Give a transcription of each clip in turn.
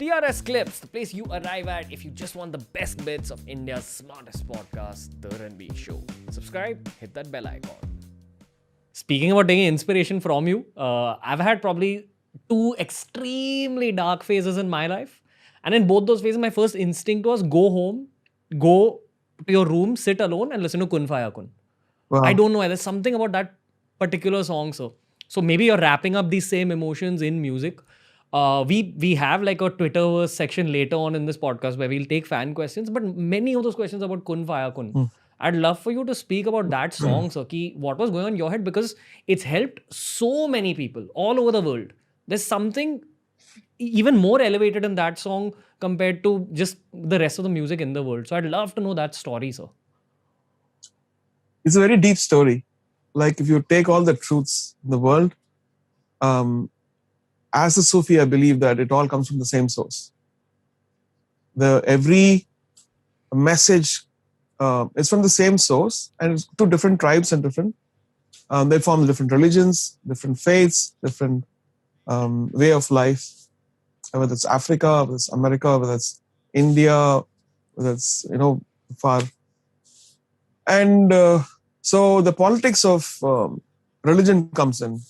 TRS Clips, the place you arrive at if you just want the best bits of India's smartest podcast, The Ranveer Show. Subscribe, hit that bell icon. Speaking about taking inspiration from you, I've had probably two extremely dark phases in my life. And in both those phases, my first instinct was go home, go to your room, sit alone, and listen to Kun Faya Kun. Wow. I don't know why. There's something about that particular song. So maybe you're wrapping up these same emotions in music. We have like a Twitterverse section later on in this podcast where we'll take fan questions, but many of those questions about Kun Faya Kun. I'd love for you to speak about that song, sir. What was going on in your head, because it's helped so many people all over the world. There's something even more elevated in that song compared to just the rest of the music in the world. So I'd love to know that story, sir. It's a very deep story. Like if you take all the truths in the world, as a Sufi, I believe that it all comes from the same source. Every message is from the same source, and it's two different tribes and different. They form different religions, different faiths, different way of life. Whether it's Africa, whether it's America, whether it's India, whether it's far. And so the politics of religion comes in.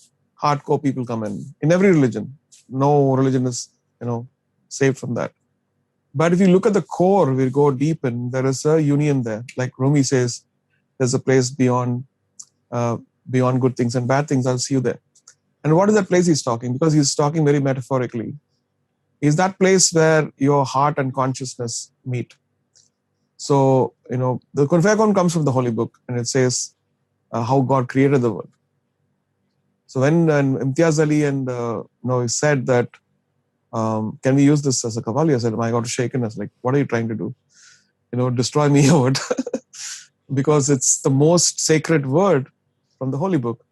Hardcore people come in every religion. No religion is saved from that. But if you look at the core, we go deep in, there is a union there. Like Rumi says, there's a place beyond good things and bad things. I'll see you there. And what is that place he's talking? Because he's talking very metaphorically. Is that place where your heart and consciousness meet. So, the Kun Faya Kun comes from the Holy Book, and it says how God created the world. So when Imtiaz Ali and he said that, can we use this as a Qawwali? I said, I got shaken. I was like, what are you trying to do? Destroy me or what? Because it's the most sacred word from the Holy Book.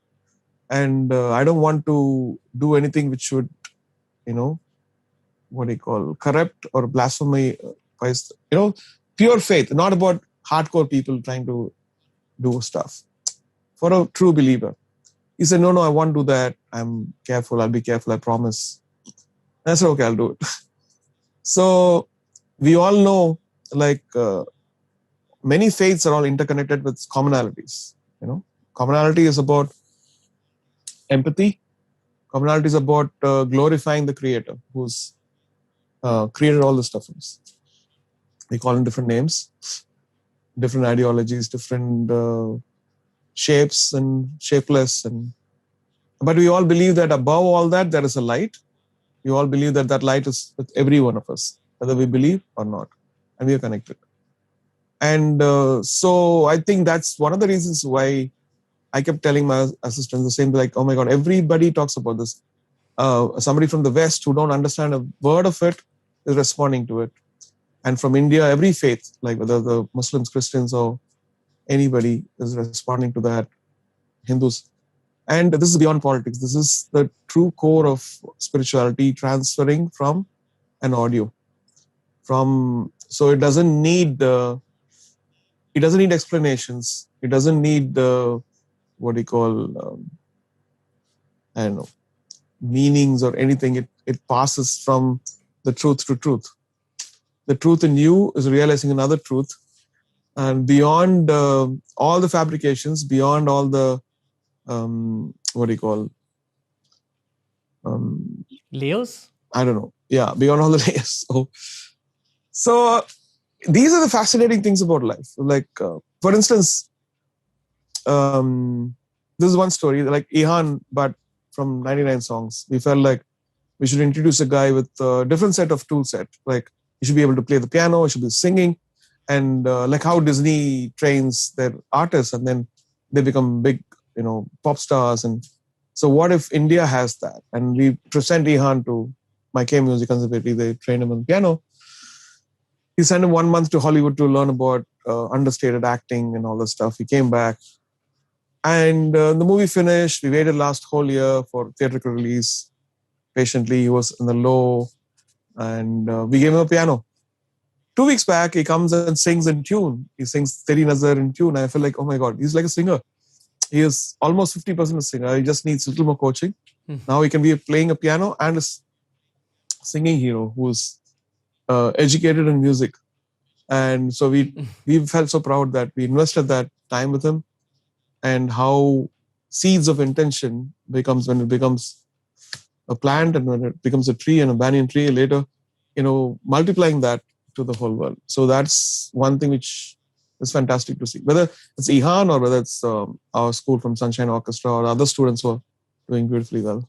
And I don't want to do anything which would, corrupt or blasphemy. Pure faith, not about hardcore people trying to do stuff. For a true believer. He said, no, I won't do that. I'm careful. I'll be careful. I promise. I said, okay, I'll do it. So we all know, many faiths are all interconnected with commonalities. Commonality is about empathy. Commonality is about glorifying the Creator who's created all the stuff for us. We call them different names, different ideologies, different shapes and shapeless. But we all believe that above all that, there is a light. We all believe that light is with every one of us, whether we believe or not. And we are connected. And so I think that's one of the reasons why I kept telling my assistants the same, like, oh my God, everybody talks about this. Somebody from the West who don't understand a word of it is responding to it. And from India, every faith, like whether the Muslims, Christians, or anybody is responding to that, Hindus. And this is beyond politics. This is the true core of spirituality transferring from an audio. So it doesn't need explanations. It doesn't need meanings or anything. It passes from the truth to truth. The truth in you is realizing another truth. And beyond all the fabrications, beyond all the layers? I don't know. Yeah, beyond all the layers. So these are the fascinating things about life. Like, for instance, this is one story, like Ihan, but from 99 Songs. We felt like we should introduce a guy with a different set of tool set. Like, he should be able to play the piano, he should be singing, and like how Disney trains their artists and then they become big, pop stars. And so what if India has that? And we present Ihan to my K Music Conservatory. They train him on piano. He sent him 1 month to Hollywood to learn about understated acting and all that stuff. He came back. And the movie finished. We waited last whole year for theatrical release. Patiently, he was in the low. And we gave him a piano. 2 weeks back, he comes and sings in tune. He sings Teri Nazar in tune. I feel like, oh my God, he's like a singer. He is almost 50% a singer. He just needs a little more coaching. Now he can be playing a piano and a singing hero who's educated in music, and so we felt so proud that we invested that time with him, and how seeds of intention becomes when it becomes a plant, and when it becomes a tree and a banyan tree later, multiplying that to the whole world. So that's one thing which is fantastic to see. Whether it's Ihan or whether it's our school from Sunshine Orchestra or other students who are doing beautifully well.